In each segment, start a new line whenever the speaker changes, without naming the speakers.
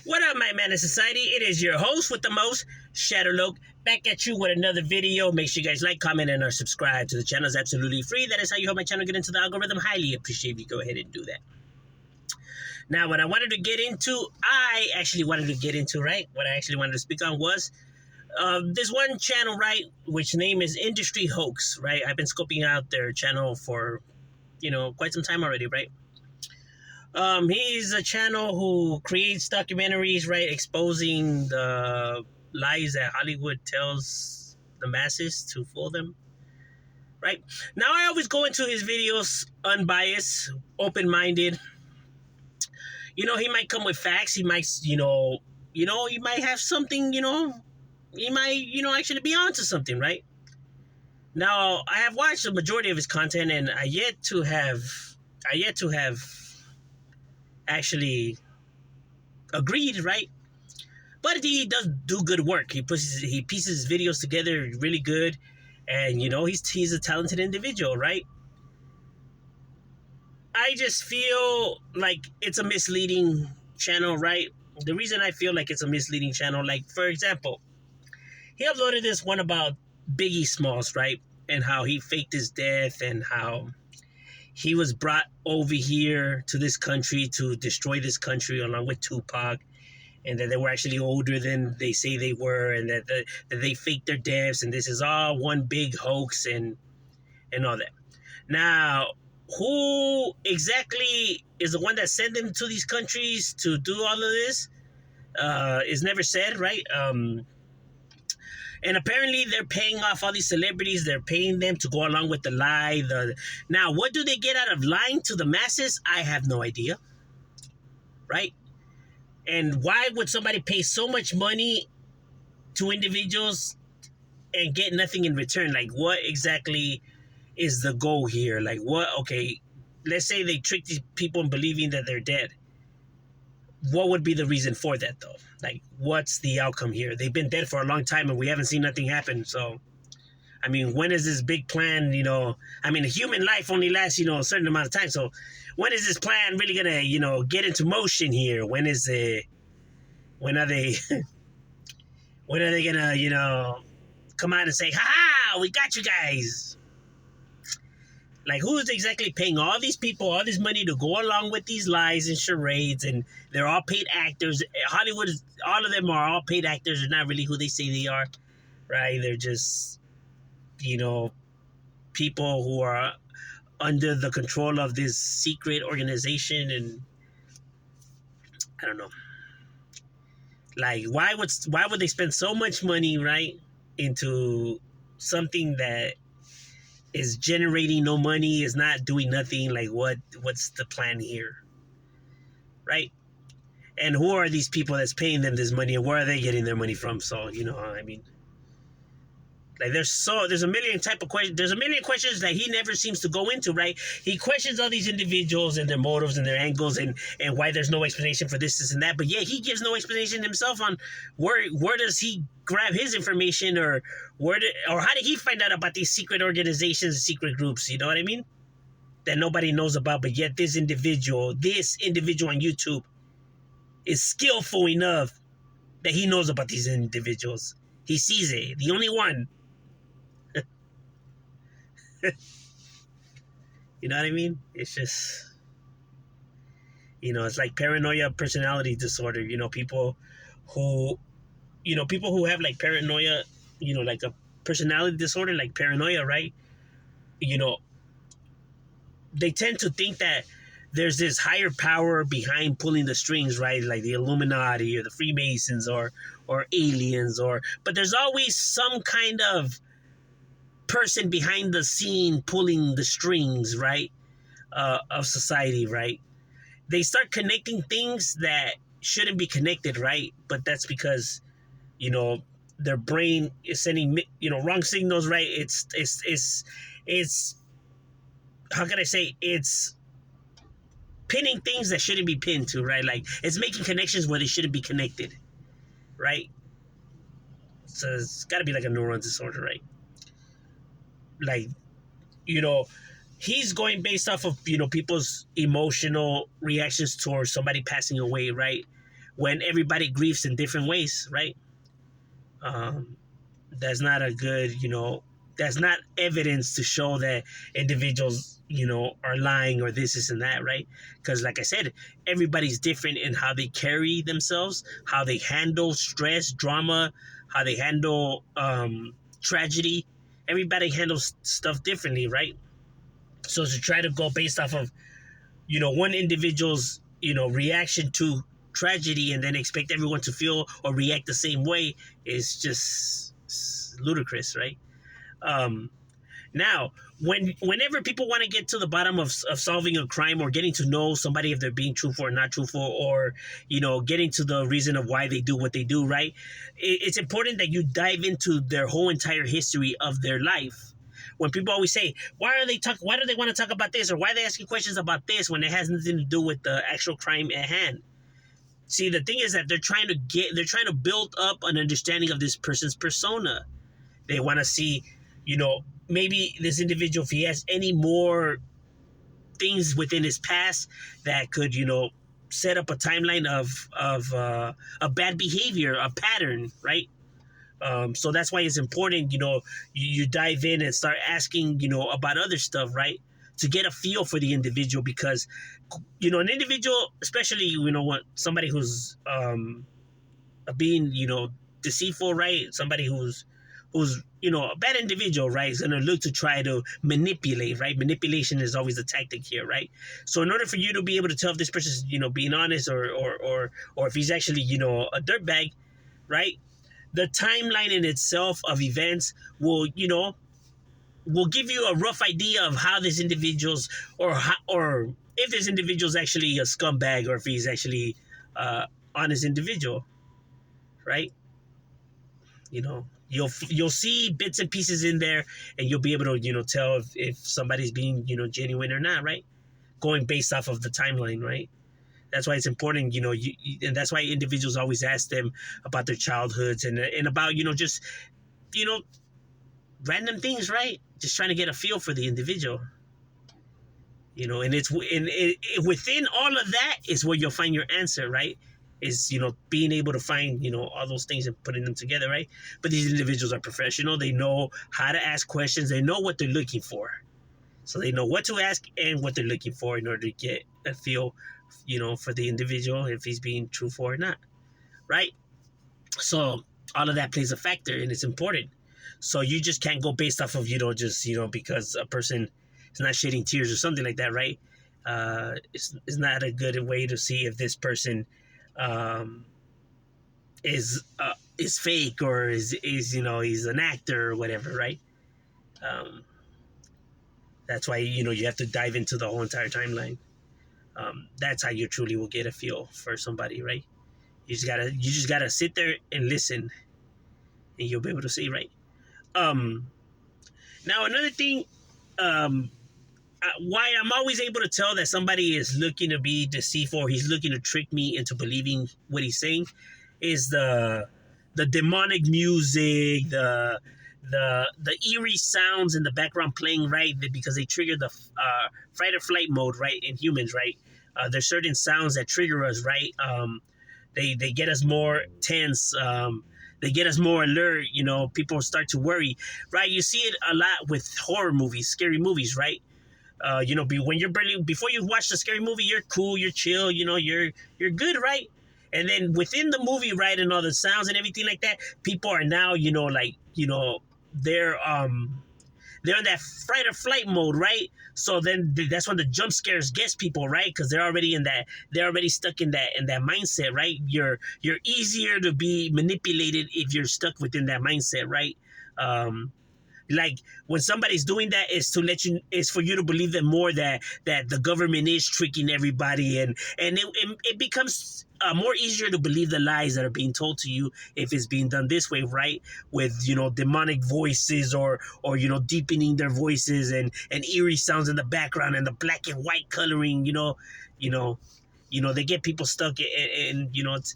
What up, my man of society? It is your host with the most, Shadowloke, back at you with another video. Make sure you guys like, comment, and or subscribe to the channel. It's absolutely free. That is how you help my channel get into the algorithm. Highly appreciate if you go ahead and do that. Now, what I wanted to get into, right? What I actually wanted to speak on was this one channel, right? Which name is Industry Hoax, right? I've been scoping out their channel for, quite some time already, right? He's a channel who creates documentaries, right, exposing the lies that Hollywood tells the masses to fool them, right? Now, I always go into his videos unbiased, open-minded. He might come with facts. He might, he might have something, he might, actually be onto something, right? Now, I have watched the majority of his content, and I yet to have actually agreed, right? But he does do good work. He pieces his videos together really good, and he's a talented individual, right? I just feel like it's a misleading channel, right? The reason I feel like it's a misleading channel, like, for example, he uploaded this one about Biggie Smalls, right? And how he faked his death, and how he was brought over here to this country to destroy this country along with Tupac, and that they were actually older than they say they were, and that they faked their deaths, and this is all one big hoax and all that. Now, who exactly is the one that sent them to these countries to do all of this is never said, right? And apparently they're paying off all these celebrities. They're paying them to go along with the lie. Now, what do they get out of lying to the masses? I have no idea, right? And why would somebody pay so much money to individuals and get nothing in return? Like, what exactly is the goal here? Like, what? Okay, let's say they trick these people in believing that they're dead. What would be the reason for that, though? Like, what's the outcome here? They've been dead for a long time, and we haven't seen nothing happen. So, I mean, when is this big plan, a human life only lasts, a certain amount of time. So, when is this plan really going to, get into motion here? When are they, when are they going to, come out and say, ha, we got you guys? Like, who's exactly paying all these people all this money to go along with these lies and charades? And they're all paid actors. Hollywood, all of them are all paid actors. They're not really who they say they are, right? They're just, people who are under the control of this secret organization. And I don't know. Like, why would they spend so much money, right, into something that is generating no money, is not doing nothing? Like, what's the plan here, right? And who are these people that's paying them this money, and where are they getting their money from? So, like, there's a million questions that he never seems to go into, right? He questions all these individuals and their motives and their angles, and why there's no explanation for this and that. But yeah, he gives no explanation himself on where does he grab his information, or how did he find out about these secret organizations, secret groups? You know what I mean? That nobody knows about, but yet this individual on YouTube is skillful enough that he knows about these individuals. He sees it. The only one. You know what I mean? It's just, it's like paranoia personality disorder. People who have like paranoia, like a personality disorder, like paranoia, right? They tend to think that there's this higher power behind pulling the strings, right? Like the Illuminati or the Freemasons or aliens, but there's always some kind of person behind the scene pulling the strings, right? Of society, right? They start connecting things that shouldn't be connected, right? But that's because, their brain is sending, wrong signals, right? It's how can I say? It's pinning things that shouldn't be pinned to, right? Like, it's making connections where they shouldn't be connected, right? So it's got to be like a neuron disorder, right? Like, he's going based off of, people's emotional reactions towards somebody passing away, right? when everybody grieves in different ways, right? Um, that's not a good, that's not evidence to show that individuals, are lying or this and that, right? Because, like I said, everybody's different in how they carry themselves, how they handle stress, drama, how they handle tragedy. Everybody handles stuff differently, right? So to try to go based off of, one individual's, reaction to tragedy and then expect everyone to feel or react the same way is just ludicrous, right? Um, Now, whenever people want to get to the bottom of solving a crime or getting to know somebody if they're being truthful or not truthful, or getting to the reason of why they do what they do, right? It's important that you dive into their whole entire history of their life. When people always say, why do they want to talk about this, or why are they asking questions about this when it has nothing to do with the actual crime at hand? See, the thing is that they're trying to build up an understanding of this person's persona. They want to see, maybe this individual, if he has any more things within his past that could, set up a timeline of a bad behavior, a pattern, right? So that's why it's important, you dive in and start asking, about other stuff, right? To get a feel for the individual, because, an individual, especially, what somebody who's being, deceitful, right? Somebody who's a bad individual, right, is going to look to try to manipulate, right? Manipulation is always the tactic here, right? So in order for you to be able to tell if this person's, being honest, or if he's actually, a dirtbag, right? The timeline in itself of events will give you a rough idea of how this individual's, or if this individual's actually a scumbag, or if he's actually honest individual, right? You'll see bits and pieces in there, and you'll be able to tell if somebody's being genuine or not, right? Going based off of the timeline, right? That's why it's important, and that's why individuals always ask them about their childhoods and about just random things, right? Just trying to get a feel for the individual. And within all of that is where you'll find your answer, right? Is being able to find all those things and putting them together, right? But these individuals are professional. They know how to ask questions. They know what they're looking for, so they know what to ask and what they're looking for in order to get a feel, for the individual, if he's being truthful or not, right? So all of that plays a factor, and it's important. So you just can't go based off of just because a person is not shedding tears or something like that, right? It's not a good way to see if this person is fake, or is he's an actor or whatever, right? That's why you have to dive into the whole entire timeline. That's how you truly will get a feel for somebody, right? You just gotta sit there and listen, and you'll be able to see, right? Now another thing, why I'm always able to tell that somebody is looking to be deceitful, or he's looking to trick me into believing what he's saying, is the demonic music, the eerie sounds in the background playing, right? Because they trigger the fight or flight mode, right? In humans, right? There's certain sounds that trigger us, right? They get us more tense. They get us more alert. People start to worry, right? You see it a lot with horror movies, scary movies, right? When before you watch the scary movie, you're cool, you're chill, you're good, right? And then within the movie, right, and all the sounds and everything like that, people are now, they're in that fight or flight mode, right? So then that's when the jump scares gets people, right? Because they're already stuck in that mindset, right? You're easier to be manipulated if you're stuck within that mindset, right? Like when somebody's doing that, is for you to believe them more, that the government is tricking everybody, and it becomes more easier to believe the lies that are being told to you if it's being done this way, right? With demonic voices, or deepening their voices, and eerie sounds in the background, and the black and white coloring, they get people stuck, and it's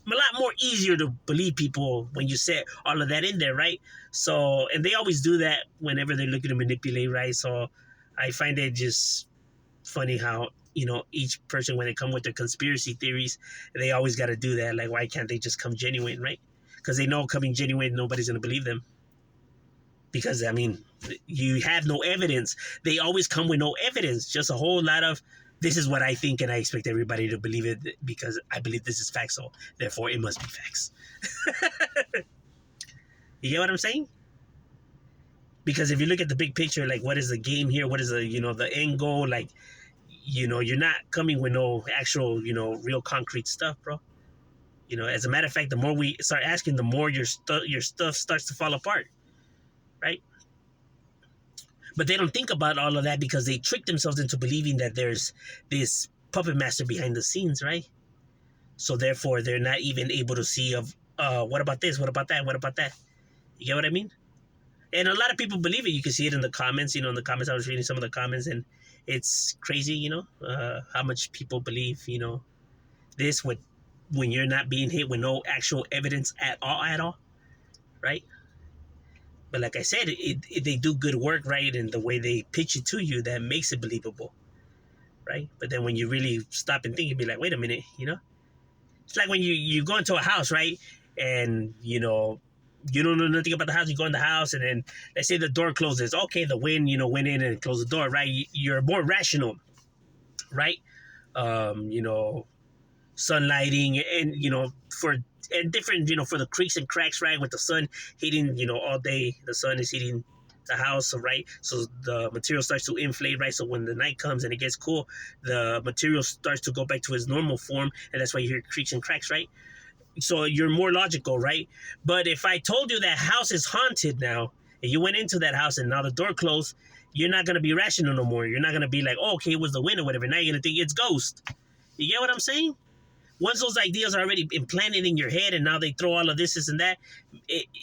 a lot more easier to believe people when you set all of that in there, right? So, and they always do that whenever they're looking to manipulate, right? So I find it just funny how each person, when they come with their conspiracy theories, they always got to do that. Like, why can't they just come genuine, right? Because they know coming genuine, nobody's going to believe them. Because, I mean, you have no evidence. They always come with no evidence, just a whole lot of, this is what I think, and I expect everybody to believe it because I believe this is facts, so therefore it must be facts. You get what I'm saying? Because if you look at the big picture, like, what is the game here? What is the end goal? Like, you're not coming with no actual, real concrete stuff, bro. As a matter of fact, the more we start asking, the more your stuff starts to fall apart, right? But they don't think about all of that because they trick themselves into believing that there's this puppet master behind the scenes, right? So therefore, they're not even able to see of, what about this? What about that? What about that? You get what I mean? And a lot of people believe it. You can see it in the comments. In the comments, I was reading some of the comments, and it's crazy, how much people believe, this when you're not being hit with no actual evidence at all, right? But like I said, they do good work, right? And the way they pitch it to you, that makes it believable, right? But then when you really stop and think, you'd be like, wait a minute, It's like when you go into a house, right? And, you don't know nothing about the house. You go in the house, and then let's say the door closes. Okay, the wind, went in and closed the door, right? You're more rational, right? Sunlighting and, for different, for the creaks and cracks, right? With the sun hitting, all day, the sun is hitting the house, right? So the material starts to inflate, right? So when the night comes and it gets cool, the material starts to go back to its normal form, and that's why you hear creaks and cracks, right? So you're more logical, right? But if I told you that house is haunted now, and you went into that house and now the door closed, you're not going to be rational no more. You're not going to be like, oh, okay, it was the wind or whatever. Now you're going to think it's ghost. You get what I'm saying? Once those ideas are already implanted in your head and now they throw all of this and that,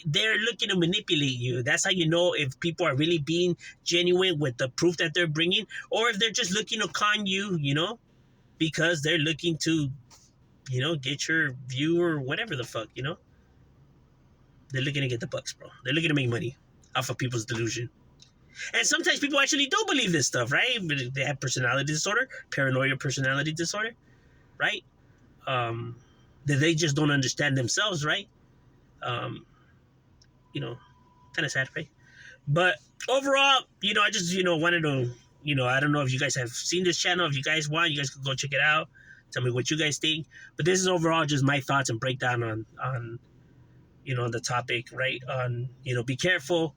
they're looking to manipulate you. That's how you know if people are really being genuine with the proof that they're bringing, or if they're just looking to con you, because they're looking to, get your view or whatever the fuck, They're looking to get the bucks, bro. They're looking to make money off of people's delusion. And sometimes people actually do believe this stuff, right? They have personality disorder, paranoia personality disorder, right? That they just don't understand themselves, right? Kind of sad, right? But overall, I just, wanted to, I don't know if you guys have seen this channel. If you guys want, you guys can go check it out. Tell me what you guys think. But this is overall just my thoughts and breakdown on the topic, right? On, be careful,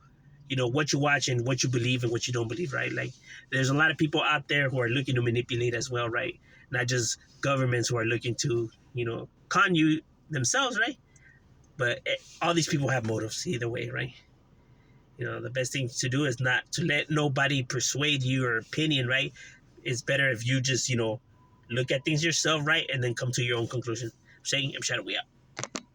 what you watch and what you believe and what you don't believe, right? Like, there's a lot of people out there who are looking to manipulate as well, right? Not just governments who are looking to, con you themselves, right? But all these people have motives either way, right? The best thing to do is not to let nobody persuade your opinion, right? It's better if you just, look at things yourself, right? And then come to your own conclusion. I'm saying, I'm Shadow, we out.